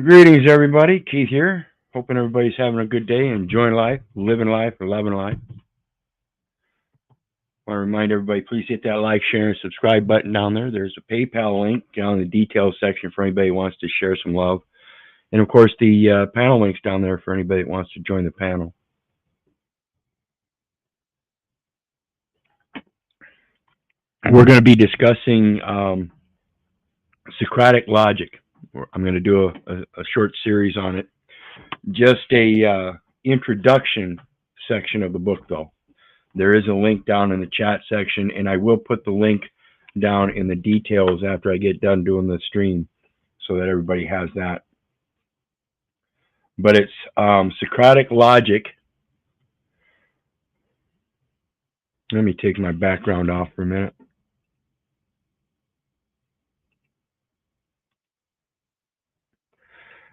Greetings, everybody. Keith here. Hoping everybody's having a good day, enjoying life, living life, or loving life. I want to remind everybody, please hit that like, share, and subscribe button down there. There's a PayPal link down in the details section for anybody who wants to share some love. And, of course, the panel link's down there for anybody that wants to join the panel. We're going to be discussing Socratic logic. I'm going to do a short series on it. Just a introduction section of the book, though. There is a link down in the chat section, and I will put the link down in the details after I get done doing the stream so that everybody has that. But it's Socratic logic. Let me take my background off for a minute.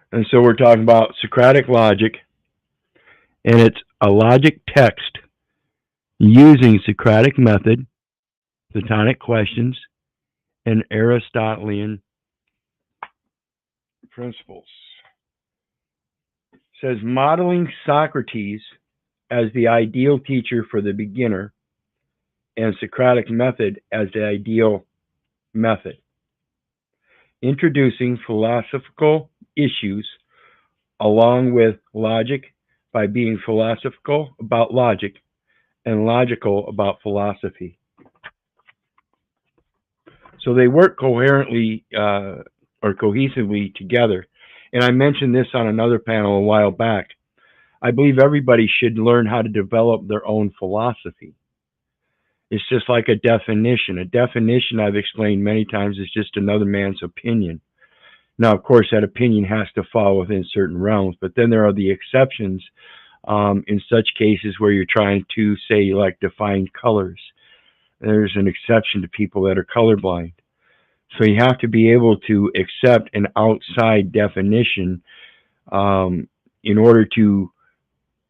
And so we're talking about Socratic logic, and it's a logic text using Socratic method, Platonic questions, and Aristotelian principles. It says modeling Socrates as the ideal teacher for the beginner and Socratic method as the ideal method. Introducing philosophical issues along with logic by being philosophical about logic and logical about philosophy. So they work coherently or cohesively together. And I mentioned this on another panel a while back. I believe everybody should learn how to develop their own philosophy. It's just like a definition. A definition, I've explained many times, is just another man's opinion. Now, of course, that opinion has to fall within certain realms, but then there are the exceptions in such cases where you're trying to say, like, define colors. There's an exception to people that are colorblind. So you have to be able to accept an outside definition in order to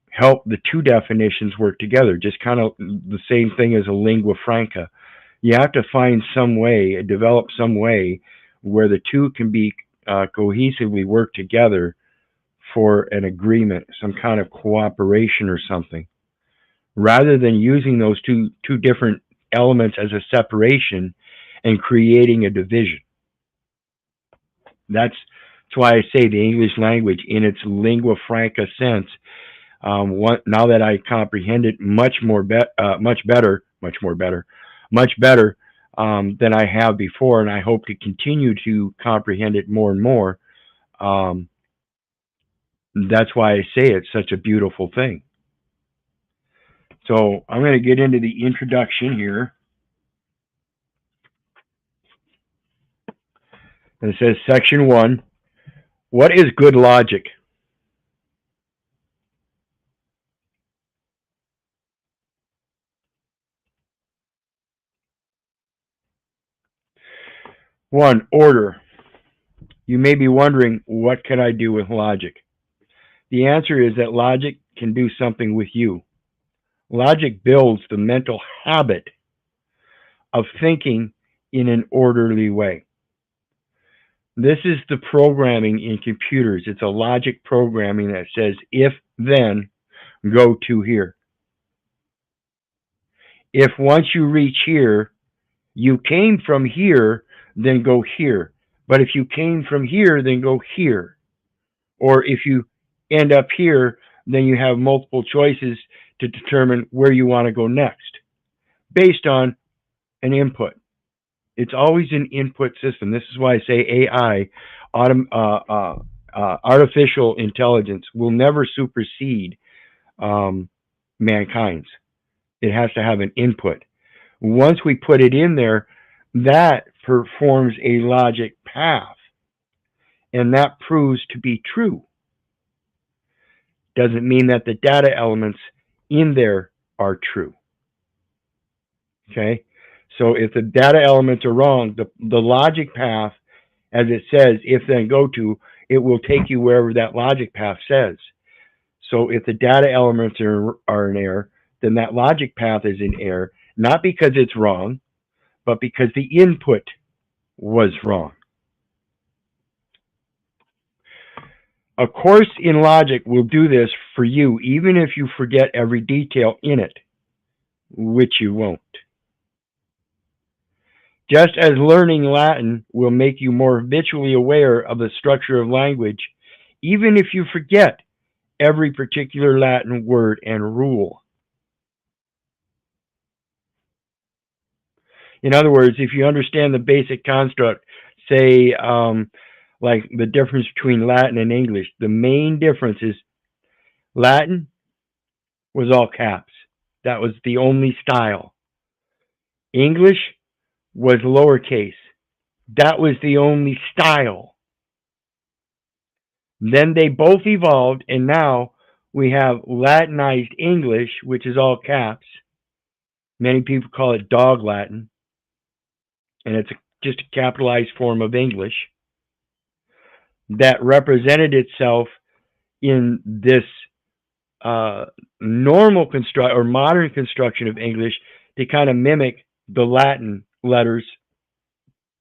help the two definitions work together. Just kind of the same thing as a lingua franca. You have to find some way, develop some way where the two can be cohesively work together for an agreement, some kind of cooperation or something, rather than using those two different elements as a separation and creating a division. That's why I say the English language in its lingua franca sense, now that I comprehend it much better than I have before, and I hope to continue to comprehend it more and more. That's why I say it's such a beautiful thing. So I'm going to get into the introduction here. And it says, Section 1, what is good logic? One, order. You may be wondering, what can I do with logic? The answer is that logic can do something with you. Logic builds the mental habit of thinking in an orderly way. This is the programming in computers. It's a logic programming that says, if, then, go to here. If once you reach here, you came from here, then go here. But if you came from here, then go here. Or if you end up here, then you have multiple choices to determine where you want to go next, based on an input. It's always an input system. This is why I say AI, artificial intelligence, will never supersede mankind's. It has to have an input. Once we put it in there, that performs a logic path, and that proves to be true. Doesn't mean that the data elements in there are true. Okay? So if the data elements are wrong, the logic path, as it says, if then go to, it will take you wherever that logic path says. So if the data elements are in error, then that logic path is in error, not because it's wrong, but because the input was wrong. A course in logic will do this for you, even if you forget every detail in it, which you won't. Just as learning Latin will make you more habitually aware of the structure of language, even if you forget every particular Latin word and rule. In other words, if you understand the basic construct, say, like the difference between Latin and English, the main difference is Latin was all caps. That was the only style. English was lowercase. That was the only style. Then they both evolved, and now we have Latinized English, which is all caps. Many people call it dog Latin, and it's just a capitalized form of English that represented itself in this normal construct or modern construction of English to kind of mimic the Latin letters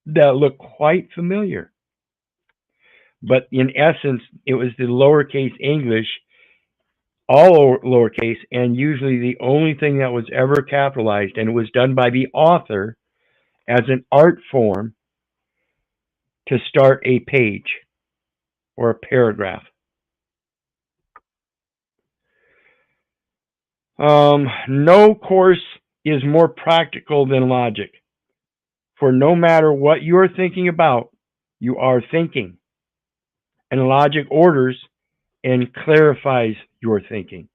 that look quite familiar. But in essence, it was the lowercase English, all lowercase, and usually the only thing that was ever capitalized, and it was done by the author as an art form to start a page or a paragraph. No course is more practical than logic, for no matter what you are thinking about, you are thinking, and logic orders and clarifies your thinking.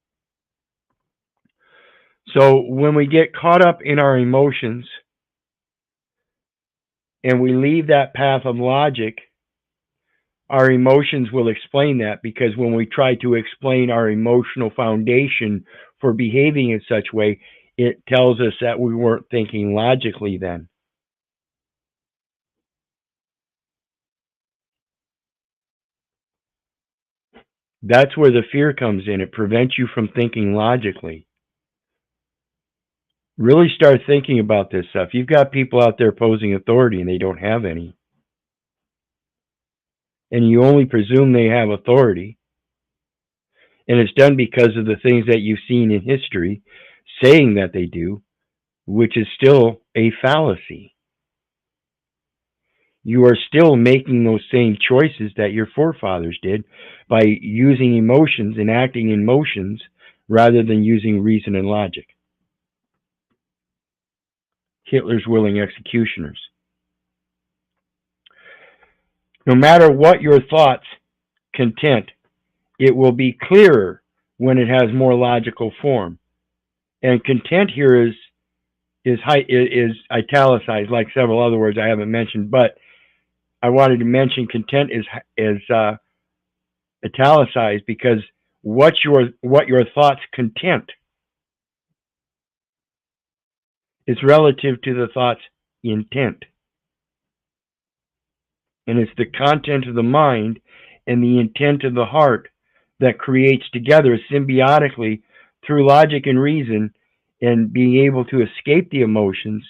So when we get caught up in our emotions and we leave that path of logic, our emotions will explain that, because when we try to explain our emotional foundation for behaving in such a way, it tells us that we weren't thinking logically then. That's where the fear comes in. It prevents you from thinking logically. Really start thinking about this stuff. You've got people out there posing authority and they don't have any. And you only presume they have authority. And it's done because of the things that you've seen in history saying that they do, which is still a fallacy. You are still making those same choices that your forefathers did by using emotions and acting in emotions rather than using reason and logic. Hitler's willing executioners. No matter what your thoughts, content, it will be clearer when it has more logical form. And content here is italicized, like several other words I haven't mentioned, but I wanted to mention content is italicized because what your thoughts content is relative to the thought's intent. And it's the content of the mind and the intent of the heart that creates together symbiotically through logic and reason, and being able to escape the emotions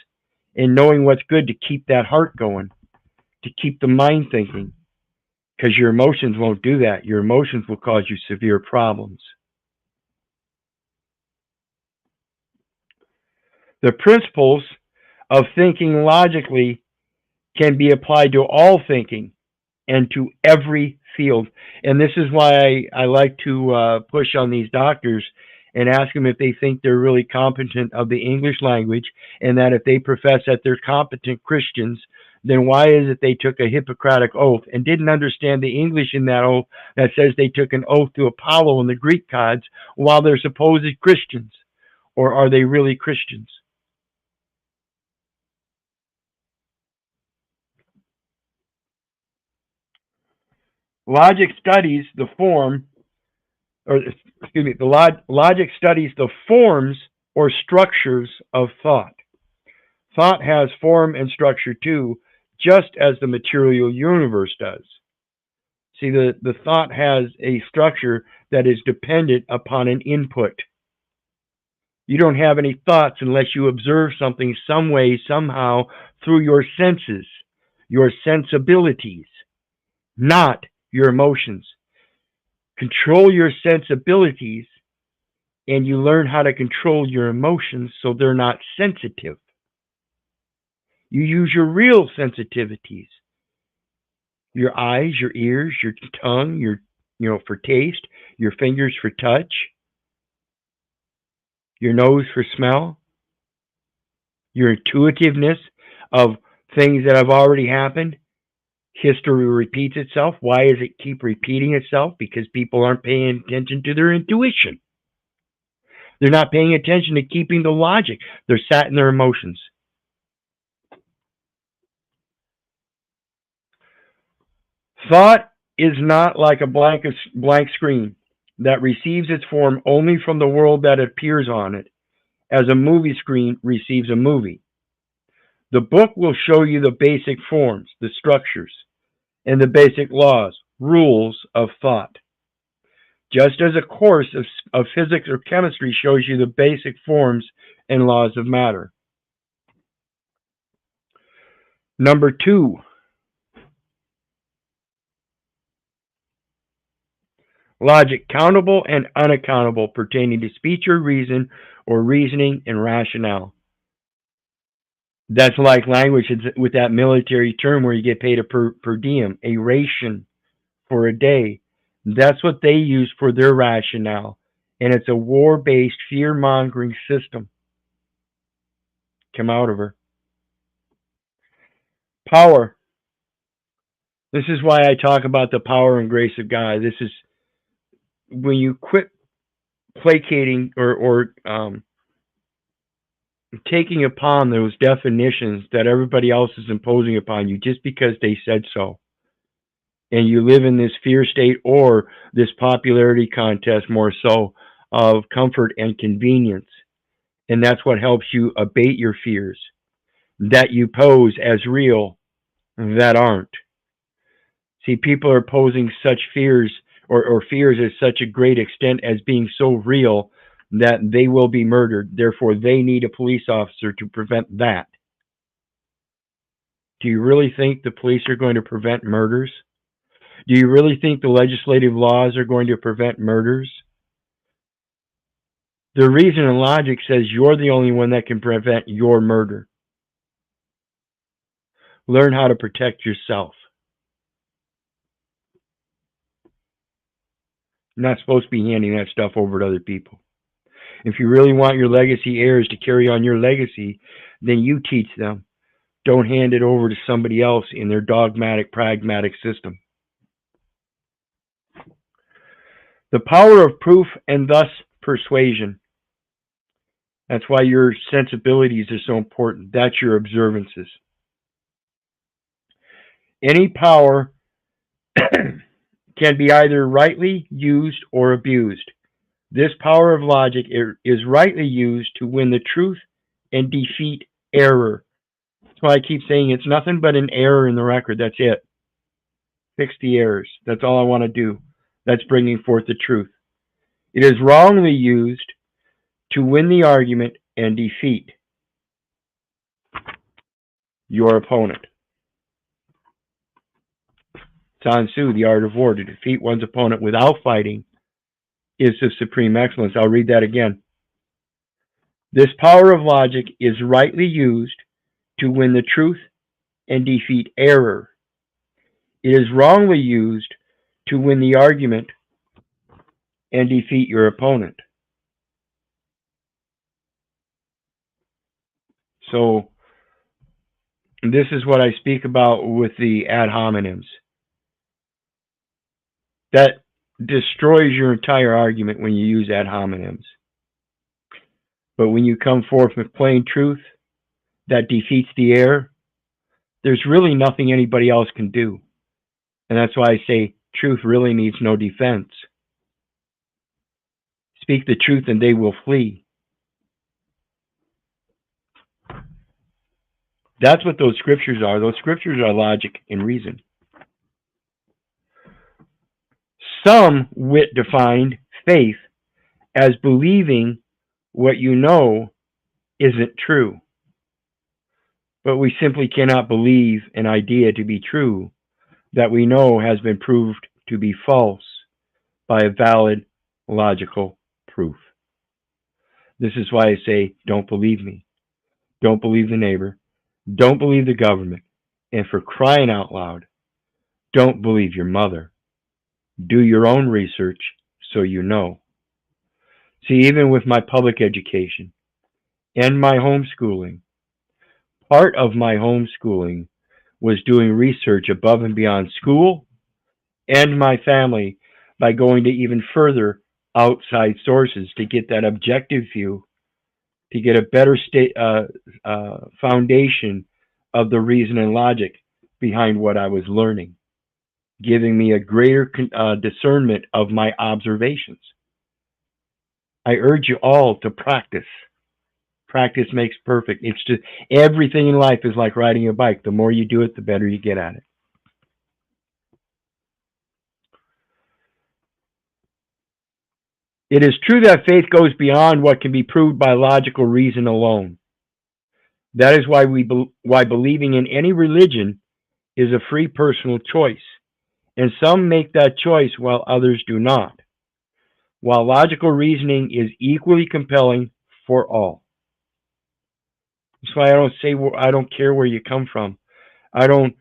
and knowing what's good to keep that heart going, to keep the mind thinking, because your emotions won't do that. Your emotions will cause you severe problems. The principles of thinking logically can be applied to all thinking and to every field. And this is why I like to push on these doctors and ask them if they think they're really competent of the English language, and that if they profess that they're competent Christians, then why is it they took a Hippocratic oath and didn't understand the English in that oath that says they took an oath to Apollo and the Greek gods while they're supposed Christians? Or are they really Christians? Logic studies the form, or excuse me, logic studies the forms or structures of thought. Thought has form and structure too, just as the material universe does. See, the thought has a structure that is dependent upon an input. You don't have any thoughts unless you observe something some way, somehow, through your senses, your sensibilities, not your emotions. Control your sensibilities, and you learn how to control your emotions so they're not sensitive. You use your real sensitivities. Your eyes, your ears, your tongue, for taste, your fingers for touch, your nose for smell, your intuitiveness of things that have already happened. History repeats itself. Why does it keep repeating itself? Because people aren't paying attention to their intuition. They're not paying attention to keeping the logic. They're sat in their emotions. Thought is not like a blank screen that receives its form only from the world that appears on it, as a movie screen receives a movie. The book will show you the basic forms, the structures, and the basic laws, rules of thought. Just as a course of physics or chemistry shows you the basic forms and laws of matter. Number 2, logic, countable and unaccountable, pertaining to speech or reason, or reasoning and rationale. That's like language with that military term where you get paid a per diem, a ration for a day. That's what they use for their rationale. And it's a war-based, fear-mongering system. Come out of her. Power. This is why I talk about the power and grace of God. This is when you quit placating or taking upon those definitions that everybody else is imposing upon you just because they said so. And you live in this fear state or this popularity contest, more so, of comfort and convenience. And that's what helps you abate your fears that you pose as real that aren't. See, people are posing such fears or fears at such a great extent as being so real that they will be murdered. Therefore, they need a police officer to prevent that. Do you really think the police are going to prevent murders? Do you really think the legislative laws are going to prevent murders? The reason and logic says you're the only one that can prevent your murder. Learn how to protect yourself. You're not supposed to be handing that stuff over to other people. If you really want your legacy heirs to carry on your legacy, then you teach them. Don't hand it over to somebody else in their dogmatic, pragmatic system. The power of proof and thus persuasion. That's why your sensibilities are so important. That's your observances. Any power can be either rightly used or abused. This power of logic is rightly used to win the truth and defeat error. That's why I keep saying it's nothing but an error in the record. That's it. Fix the errors. That's all I want to do. That's bringing forth the truth. It is wrongly used to win the argument and defeat your opponent. Sun Tzu, The Art of War. To defeat one's opponent without fighting is the supreme excellence. I'll read that again. This power of logic is rightly used to win the truth and defeat error. It is wrongly used to win the argument and defeat your opponent. So this is what I speak about with the ad hominems. That destroys your entire argument when you use ad hominems. But when you come forth with plain truth that defeats the error, there's really nothing anybody else can do. And that's why I say truth really needs no defense. Speak the truth and they will flee. That's what those scriptures are. Those scriptures are logic and reason. Some wit defined faith as believing what you know isn't true. But we simply cannot believe an idea to be true that we know has been proved to be false by a valid logical proof. This is why I say, don't believe me. Don't believe the neighbor. Don't believe the government. And for crying out loud, don't believe your mother. Do your own research so you know. See, even with my public education and my homeschooling, part of my homeschooling was doing research above and beyond school and my family by going to even further outside sources to get that objective view, to get a better foundation of the reason and logic behind what I was learning, giving me a greater discernment of my observations. I urge you all to practice. Practice makes perfect. It's just everything in life is like riding a bike. The more you do it, the better you get at it. It is true that faith goes beyond what can be proved by logical reason alone. That is why why believing in any religion is a free personal choice, and some make that choice while others do not. While logical reasoning is equally compelling for all. That's why I don't care where you come from. I don't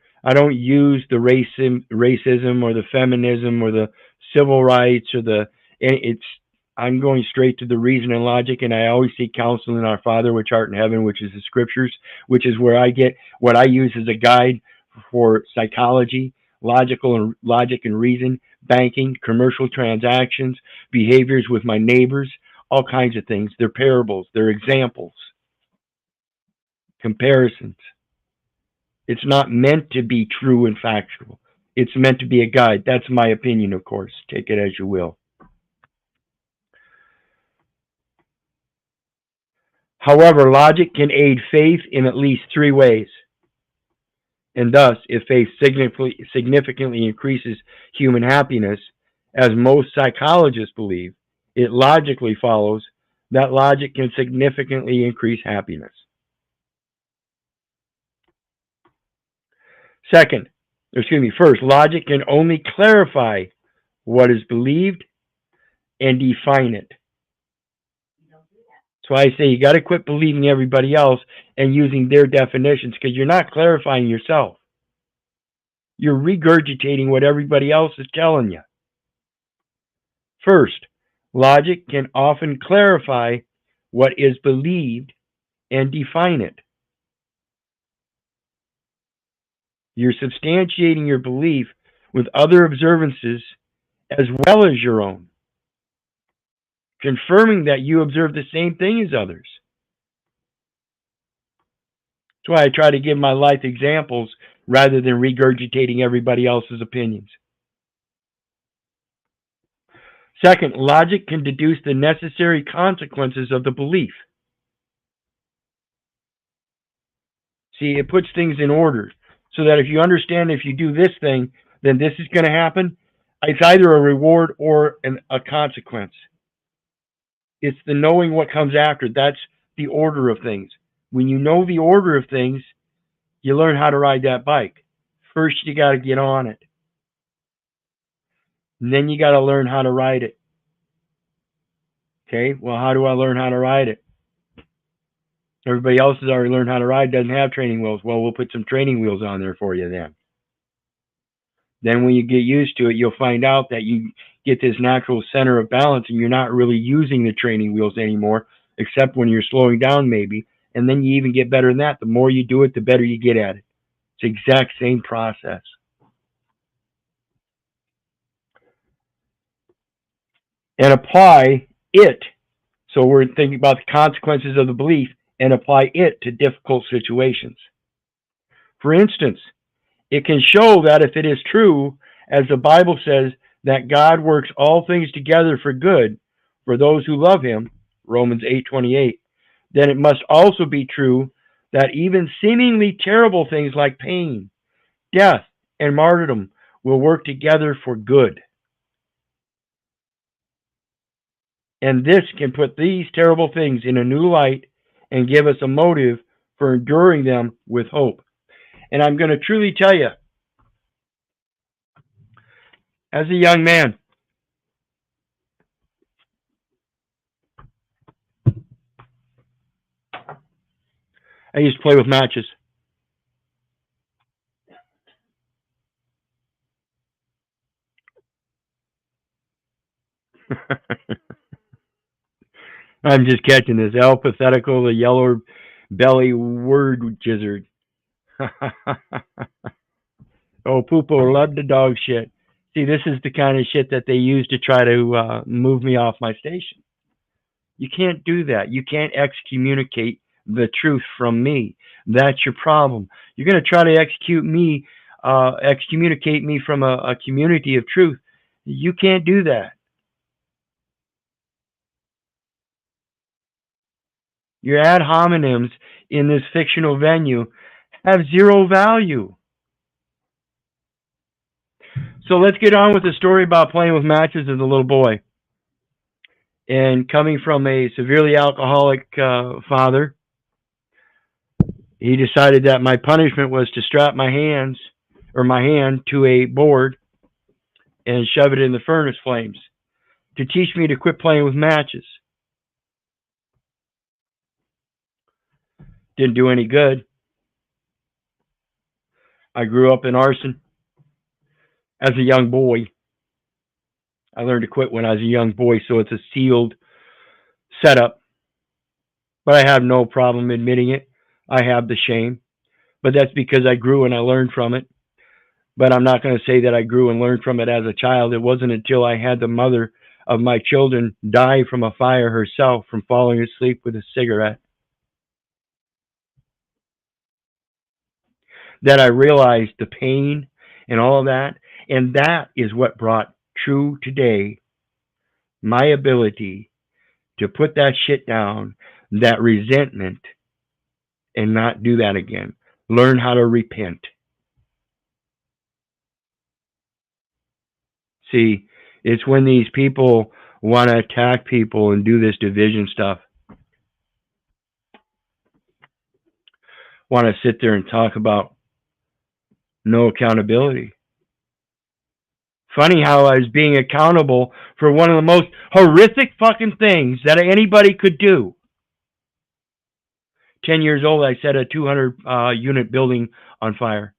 use the racism or the feminism or the civil rights or I'm going straight to the reason and logic, and I always seek counsel in our Father which art in heaven, which is the scriptures, which is where I get what I use as a guide for psychology, logic and reason, banking, commercial transactions, behaviors with my neighbors, all kinds of things. They're parables, they're examples, comparisons. It's not meant to be true and factual. It's meant to be a guide. That's my opinion, of course. Take it as you will. However, logic can aid faith in at least three ways. And thus, if faith significantly increases human happiness, as most psychologists believe, it logically follows that logic can significantly increase happiness. First, logic can only clarify what is believed and define it. So I say you got to quit believing everybody else and using their definitions, because you're not clarifying yourself. You're regurgitating what everybody else is telling you. First, logic can often clarify what is believed and define it. You're substantiating your belief with other observances as well as your own, confirming that you observe the same thing as others. That's why I try to give my life examples rather than regurgitating everybody else's opinions. Second, logic can deduce the necessary consequences of the belief. See, it puts things in order so that if you understand if you do this thing, then this is going to happen. It's either a reward or a consequence. It's the knowing what comes after. That's the order of things. When you know the order of things, you learn how to ride that bike. First, you got to get on it. And then you got to learn how to ride it. Okay, well, how do I learn how to ride it? Everybody else has already learned how to ride, doesn't have training wheels. Well, we'll put some training wheels on there for you then. Then when you get used to it, you'll find out that you get this natural center of balance and you're not really using the training wheels anymore, except when you're slowing down maybe. And then you even get better than that. The more you do it, the better you get at it. It's the exact same process. And apply it. So we're thinking about the consequences of the belief and apply it to difficult situations. For instance, it can show that if it is true, as the Bible says, that God works all things together for good for those who love him, Romans 8:28, then it must also be true that even seemingly terrible things like pain, death, and martyrdom will work together for good. And this can put these terrible things in a new light and give us a motive for enduring them with hope. And I'm going to truly tell you, as a young man, I used to play with matches. I'm just catching this. Pathetical, the yellow belly Wyrd Wyzard. Oh, Poopo loved the dog shit. See, this is the kind of shit that they use to try to move me off my station. You can't do that. You can't excommunicate the truth from me. That's your problem. You're going to try to excommunicate me from a community of truth. You can't do that. Your ad hominems in this fictional venue have zero value. So let's get on with the story about playing with matches as a little boy. And coming from a severely alcoholic father, he decided that my punishment was to strap my hand to a board and shove it in the furnace flames to teach me to quit playing with matches. Didn't do any good. I grew up in arson as a young boy. I learned to quit when I was a young boy, so it's a sealed setup. But I have no problem admitting it. I have the shame. But that's because I grew and I learned from it. But I'm not going to say that I grew and learned from it as a child. It wasn't until I had the mother of my children die from a fire herself from falling asleep with a cigarette that I realized the pain and all of that. And that is what brought true today my ability to put that shit down, that resentment, and not do that again. Learn how to repent. See, it's when these people want to attack people and do this division stuff, want to sit there and talk about no accountability. Funny how I was being accountable for one of the most horrific fucking things that anybody could do. 10 years old, I set a 200 unit building on fire.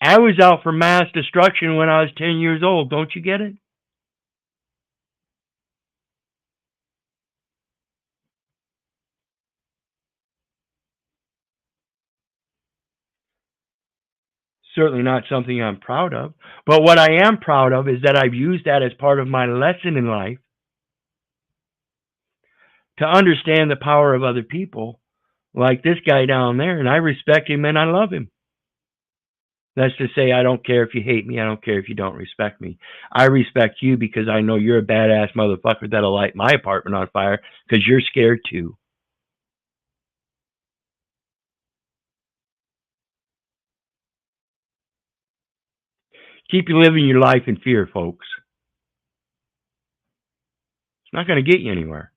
I was out for mass destruction when I was 10 years old. Don't you get it? Certainly not something I'm proud of. But what I am proud of is that I've used that as part of my lesson in life to understand the power of other people, like this guy down there, and I respect him and I love him. That's to say, I don't care if you hate me. I don't care if you don't respect me. I respect you because I know you're a badass motherfucker that'll light my apartment on fire because you're scared too. Keep you living your life in fear, folks. It's not going to get you anywhere.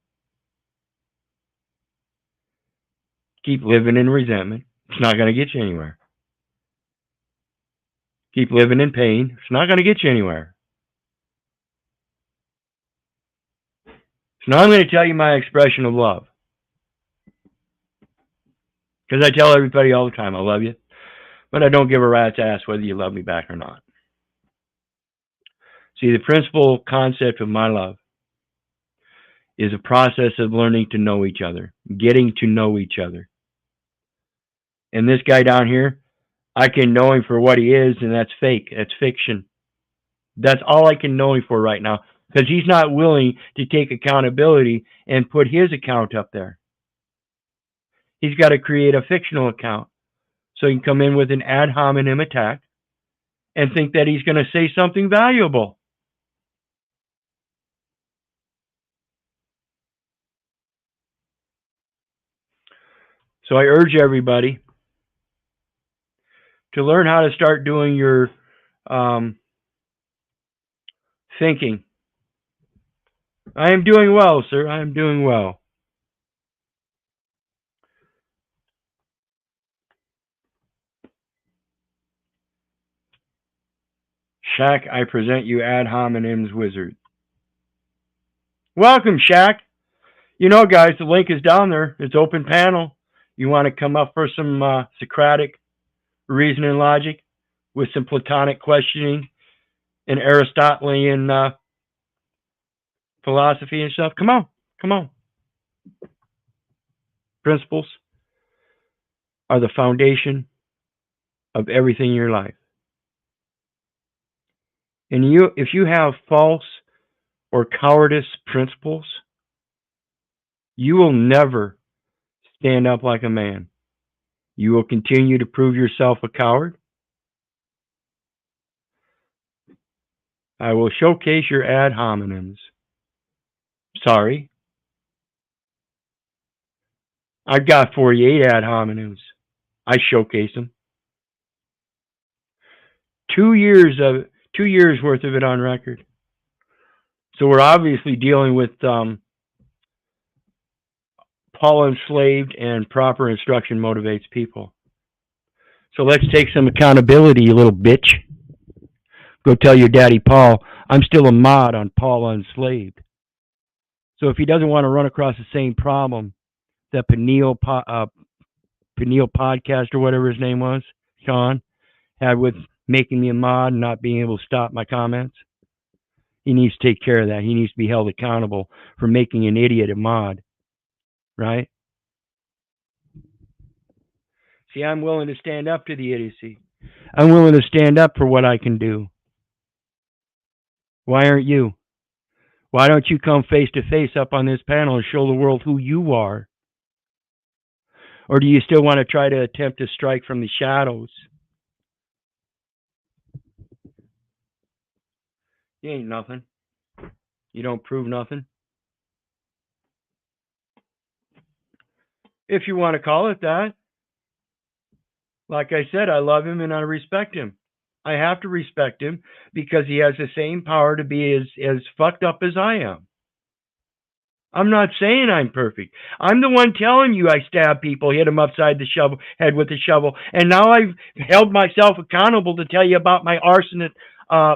Keep living in resentment. It's not going to get you anywhere. Keep living in pain. It's not going to get you anywhere. So now I'm going to tell you my expression of love. Because I tell everybody all the time, I love you. But I don't give a rat's ass whether you love me back or not. See, the principal concept of my love is a process of learning to know each other, getting to know each other. And this guy down here, I can know him for what he is, and that's fake. That's fiction. That's all I can know him for right now, because he's not willing to take accountability and put his account up there. He's got to create a fictional account so he can come in with an ad hominem attack and think that he's going to say something valuable. So I urge everybody to learn how to start doing your thinking. I am doing well, sir. I am doing well. Shaq, I present you ad hominems wizard. Welcome, Shaq. You know, guys, the link is down there. It's open panel. You want to come up for some Socratic reason and logic with some Platonic questioning and Aristotelian philosophy and stuff? Come on, come on. Principles are the foundation of everything in your life. And if you have false or cowardice principles, you will never stand up like a man. You will continue to prove yourself a coward. I will showcase your ad hominems. Sorry. I've got 48 ad hominems. I showcase them. 2 years worth of it on record. So we're obviously dealing with Paul enslaved, and proper instruction motivates people. So let's take some accountability, you little bitch. Go tell your daddy Paul, I'm still a mod on Paul Enslaved. So if he doesn't want to run across the same problem that Peniel podcast or whatever his name was, Sean, had with making me a mod and not being able to stop my comments, he needs to take care of that. He needs to be held accountable for making an idiot a mod, right? See, I'm willing to stand up to the idiocy. I'm willing to stand up for what I can do. Why aren't you? Why don't you come face to face up on this panel and show the world who you are? Or do you still want to try to attempt to strike from the shadows? You ain't nothing. You don't prove nothing. If you want to call it that. Like I said, I love him and I respect him. I have to respect him because he has the same power to be as fucked up as I am. I'm not saying I'm perfect. I'm the one telling you I stab people, hit them upside the head with a shovel, and now I've held myself accountable to tell you about my arsonist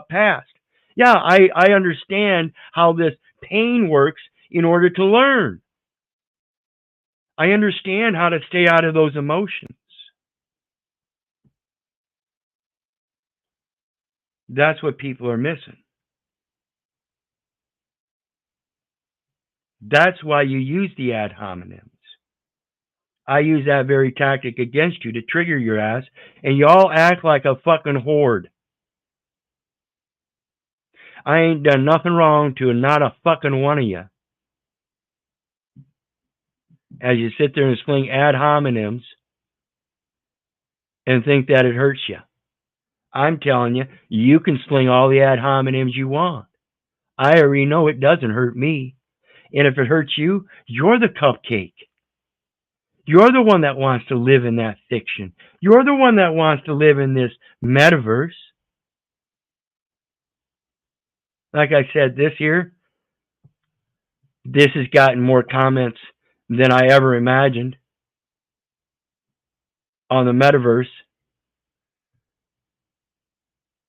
past. Yeah, I understand how this pain works in order to learn. I understand how to stay out of those emotions. That's what people are missing. That's why you use the ad hominems. I use that very tactic against you to trigger your ass, and y'all act like a fucking horde. I ain't done nothing wrong to not a fucking one of you. As you sit there and sling ad hominems and think that it hurts you. I'm telling you, you can sling all the ad hominems you want. I already know it doesn't hurt me. And if it hurts you, you're the cupcake. You're the one that wants to live in that fiction. You're the one that wants to live in this metaverse. Like I said, this has gotten more comments than I ever imagined on the metaverse,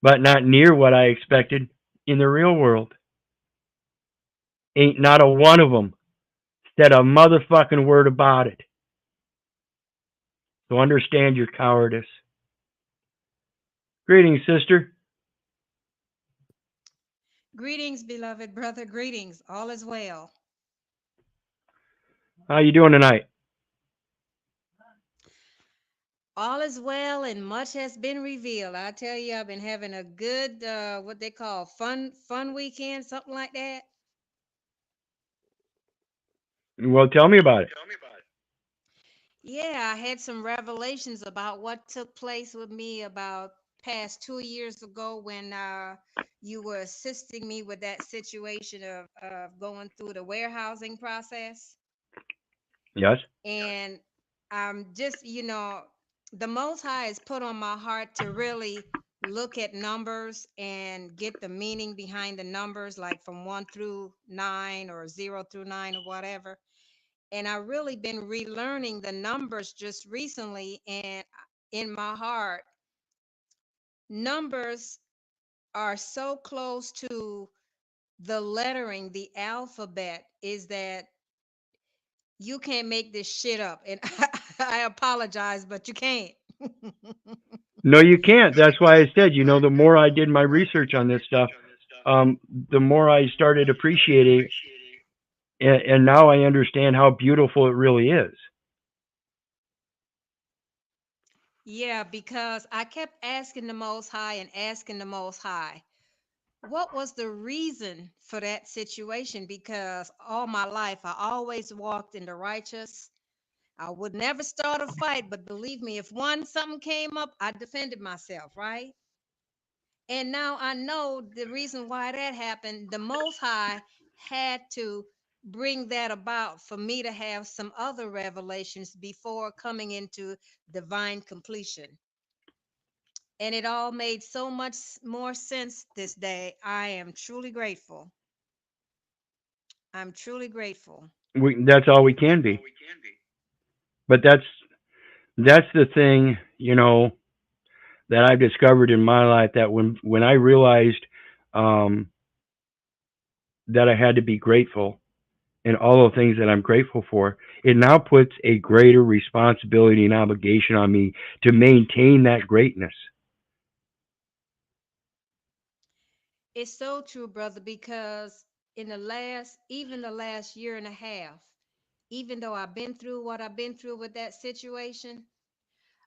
but not near what I expected in the real world. Ain't not a one of them said a motherfucking word about it. So understand your cowardice. Greetings, sister. Greetings, beloved brother. Greetings. All is well. How you doing tonight? All is well, and much has been revealed. I tell you, I've been having a good, what they call fun weekend, something like that. Well, tell me about it. Yeah, I had some revelations about what took place with me about past 2 years ago when you were assisting me with that situation of going through the warehousing process. Yes. And just, the Most High has put on my heart to really look at numbers and get the meaning behind the numbers, like from 1 through 9 or 0 through 9 or whatever. And I really been relearning the numbers just recently. And in my heart, numbers are so close to the lettering, the alphabet, is that You can't make this shit up. And I apologize, but you can't. No, you can't. That's why I said, the more I did my research on this stuff, um, the more I started appreciating, and now I understand how beautiful it really is. Yeah, because I kept asking the Most High and asking the Most High, what was the reason for that situation? Because all my life, I always walked in the righteous. I would never start a fight, but believe me, if one something came up, I defended myself, right? And now I know the reason why that happened. The Most High had to bring that about for me to have some other revelations before coming into divine completion. And it all made so much more sense this day. I am truly grateful. I'm truly grateful. That's all we can be. But that's the thing, that I've discovered in my life, that when I realized um, that I had to be grateful, and all the things that I'm grateful for, it now puts a greater responsibility and obligation on me to maintain that greatness. It's so true, brother, because in even the last year and a half, even though I've been through what I've been through with that situation,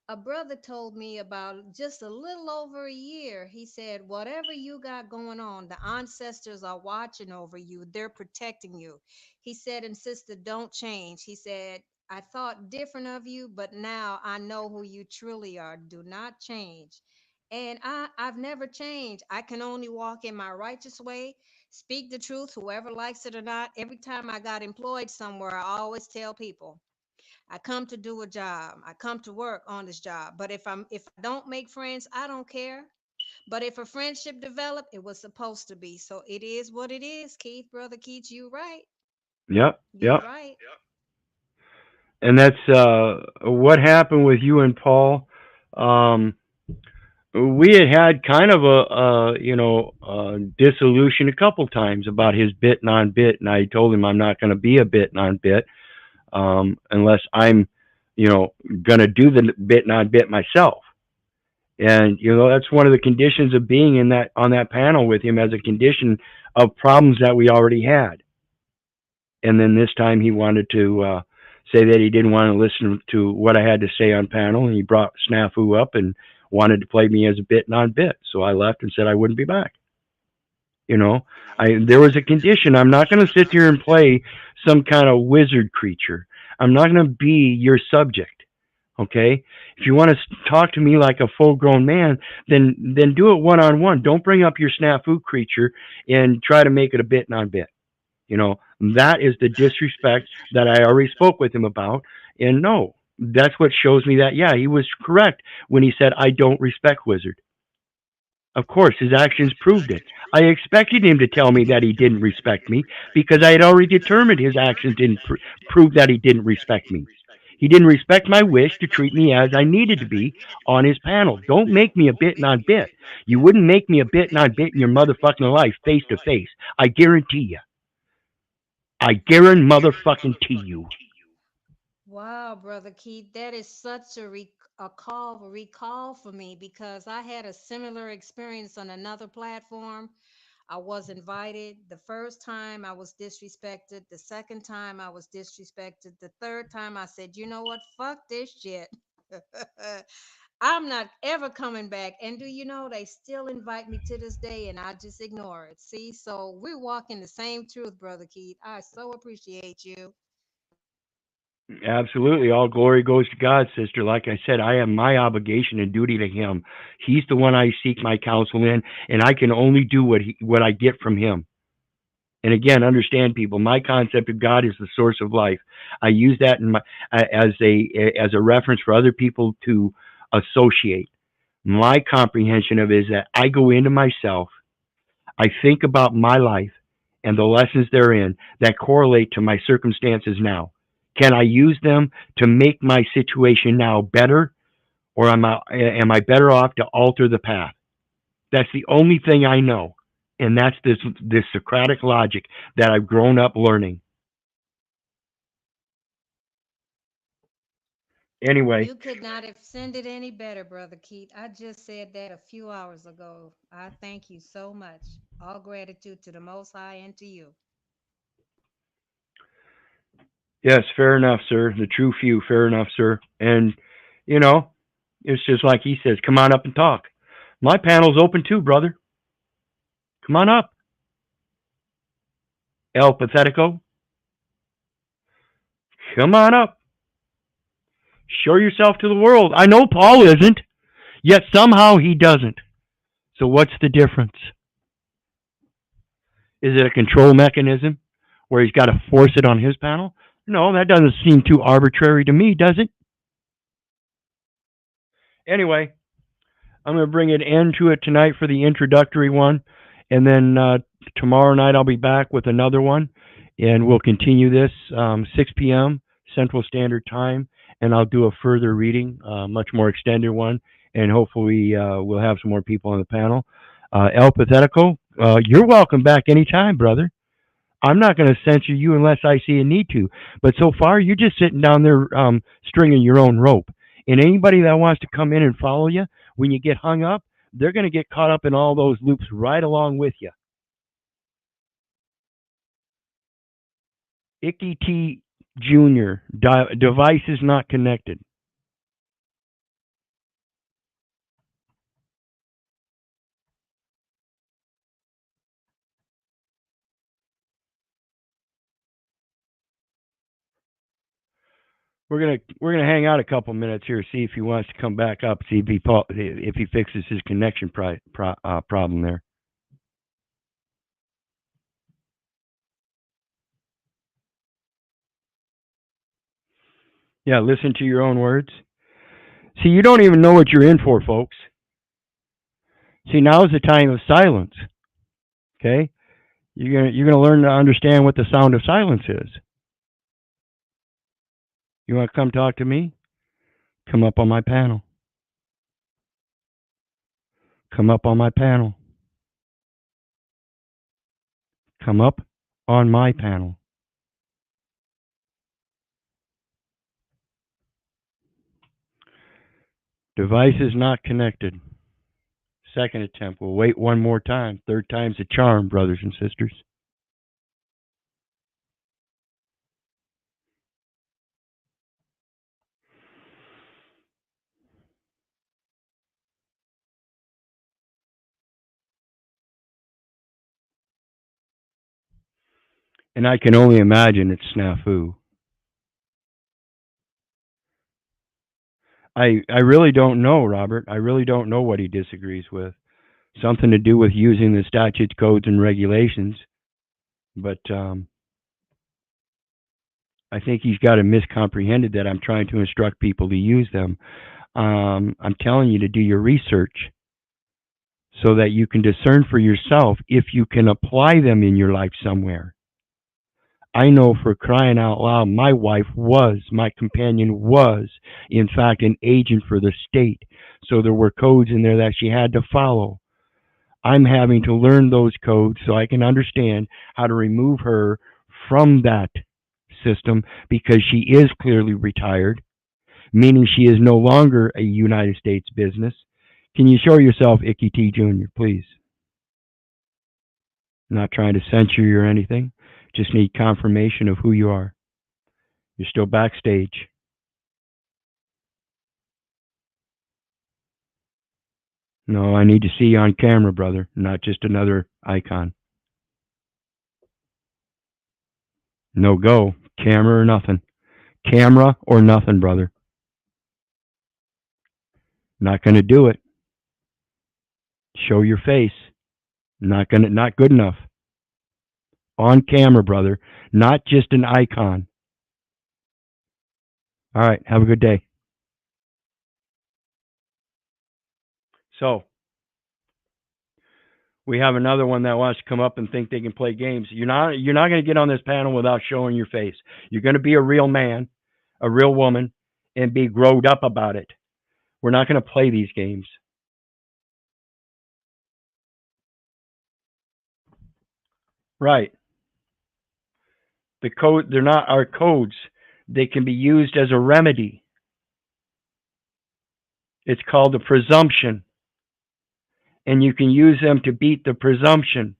a brother told me about just a little over a year. He said, whatever you got going on, the ancestors are watching over you, they're protecting you. He said, and sister, don't change. He said, I thought different of you, but now I know who you truly are. Do not change. And I've never changed. I can only walk in my righteous way, speak the truth, whoever likes it or not. Every time I got employed somewhere, I always tell people, I come to do a job. I come to work on this job. But if I don't make friends, I don't care. But if a friendship develop, it was supposed to be. So it is what it is, Keith, brother Keith. You right. Yep, You yep. right. And that's what happened with you and Paul. Um, we had kind of dissolution a couple times about his bit non bit, and I told him I'm not going to be a bit non bit unless I'm, you know, going to do the bit non bit myself. And that's one of the conditions of being in that on that panel with him, as a condition of problems that we already had. And then this time he wanted to say that he didn't want to listen to what I had to say on panel, and he brought Snafu up and wanted to play me as a bit non bit. So I left and said I wouldn't be back. You know, I there was a condition. I'm not going to sit here and play some kind of wizard creature. I'm not going to be your subject. Okay, if you want to talk to me like a full grown man, then do it one on one. Don't bring up your snafu creature and try to make it a bit non bit. That is the disrespect that I already spoke with him about. And no, that's what shows me that, yeah, he was correct when he said, I don't respect Wizard. Of course, his actions proved it. I expected him to tell me that he didn't respect me because I had already determined his actions didn't prove that he didn't respect me. He didn't respect my wish to treat me as I needed to be on his panel. Don't make me a bit non bit. You wouldn't make me a bit non bit in your motherfucking life face to face. I guarantee you. I guarantee motherfucking you. Wow, brother Keith, that is such a recall for me because I had a similar experience on another platform. I was invited. The first time I was disrespected. The second time I was disrespected. The third time I said, you know what? Fuck this shit. I'm not ever coming back. And do you know they still invite me to this day and I just ignore it. See, so we're walking the same truth, brother Keith. I so appreciate you. Absolutely. All glory goes to God, sister. Like I said, I have my obligation and duty to him. He's the one I seek my counsel in, and I can only do what I get from him. And again, understand, people, my concept of God is the source of life. I use that as a reference for other people to associate. My comprehension of it is that I go into myself, I think about my life and the lessons therein that correlate to my circumstances now. Can I use them to make my situation now better, or am I better off to alter the path? That's the only thing I know, and that's this Socratic logic that I've grown up learning. Anyway, You could not have said it any better, Brother Keith. I just said that a few hours ago. I thank you so much. All gratitude to the Most High and to you. yes, fair enough, sir. The true few, fair enough, sir. And, you know, it's just like he says, come on up and talk. My panel's open too, brother. Come on up. El Pathetico, come on up. Show yourself to the world. I know Paul isn't, yet somehow he doesn't. So what's the difference? Is it a control mechanism where he's got to force it on his panel? No, that doesn't seem too arbitrary to me, does it? Anyway, I'm going to bring an end to it tonight for the introductory one. And then tomorrow night I'll be back with another one. And we'll continue this 6 p.m. Central Standard Time. And I'll do a further reading, much more extended one. And hopefully we'll have some more people on the panel. El Pathetico, you're welcome back anytime, brother. I'm not going to censor you unless I see a need to. But so far, you're just sitting down there stringing your own rope. And anybody that wants to come in and follow you, when you get hung up, they're going to get caught up in all those loops right along with you. Icky T Jr. Device is not connected. We're gonna hang out a couple minutes here, see if he wants to come back up, see if he fixes his connection problem there. Yeah, listen to your own words. See, you don't even know what you're in for, folks. See, now is the time of silence. Okay, you're gonna learn to understand what the sound of silence is. You want to come talk to me? Come up on my panel. Come up on my panel. Come up on my panel. Device is not connected. Second attempt. We'll wait one more time. Third time's a charm, brothers and sisters. And I can only imagine it's snafu. I really don't know, Robert. I really don't know what he disagrees with. Something to do with using the statutes, codes, and regulations. But I think he's got it miscomprehended that I'm trying to instruct people to use them. I'm telling you to do your research so that you can discern for yourself if you can apply them in your life somewhere. I know for crying out loud, my companion was, in fact, an agent for the state. So there were codes in there that she had to follow. I'm having to learn those codes so I can understand how to remove her from that system because she is clearly retired, meaning she is no longer a United States business. Can you show yourself, Icky T. Jr., please? I'm not trying to censure you or anything. Just need confirmation of who you are. You're still backstage. No, I need to see you on camera, brother, not just another icon. No go. Camera or nothing. Camera or nothing, brother. Not going to do it. Show your face. Not good enough. On camera, brother, not just an icon. All right, have a good day. So, we have another one that wants to come up and think they can play games. You're not going to get on this panel without showing your face. You're going to be a real man, a real woman, and be growed up about it. We're not going to play these games. Right. They're not our codes. They can be used as a remedy. It's called the presumption, and you can use them to beat the presumption.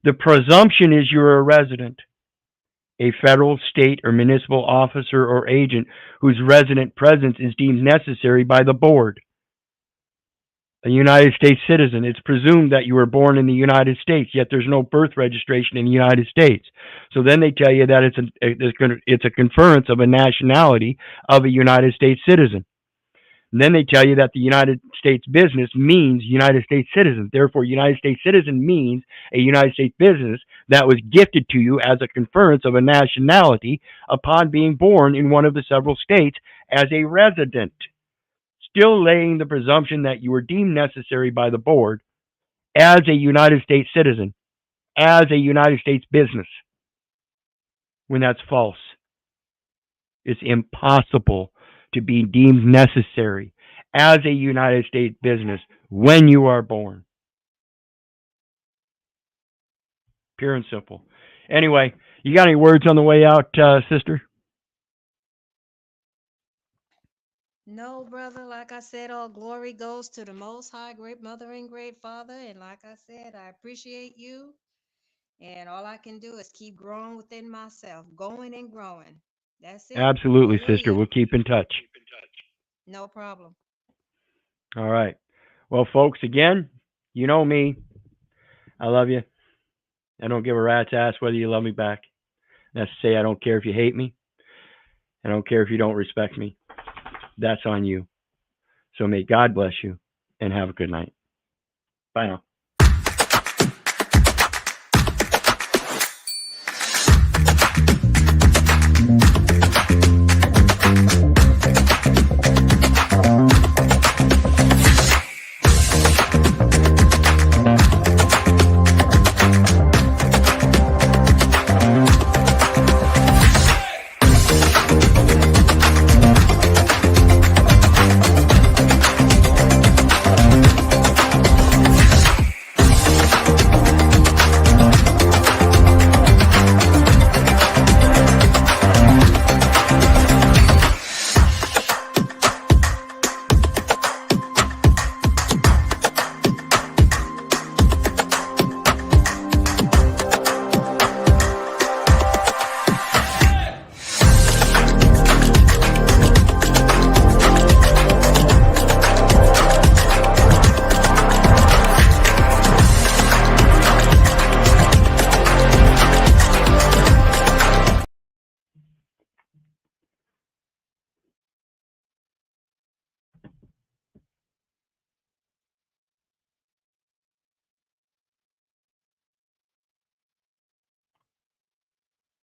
The presumption is you're a resident, a federal, state, or municipal officer or agent whose resident presence is deemed necessary by the board. A United States citizen. It's presumed that you were born in the United States, yet there's no birth registration in the United States. So then they tell you that it's a conference of a nationality of a United States citizen. And then they tell you that the United States business means United States citizen. Therefore, United States citizen means a United States business that was gifted to you as a conference of a nationality upon being born in one of the several states as a resident, still laying the presumption that you were deemed necessary by the board as a United States citizen, as a United States business, when that's false. It's impossible to be deemed necessary as a United States business when you are born. Pure and simple. Anyway, you got any words on the way out, sister? No, brother, like I said, all glory goes to the Most High, great Mother and great Father. And like I said, I appreciate you. And all I can do is keep growing within myself, going and growing. That's it. Absolutely, sister. Hallelujah. We'll keep in touch. No problem. All right. Well, folks, again, you know me. I love you. I don't give a rat's ass whether you love me back. That's to say, I don't care if you hate me. I don't care if you don't respect me. That's on you. So may God bless you and have a good night. Bye now.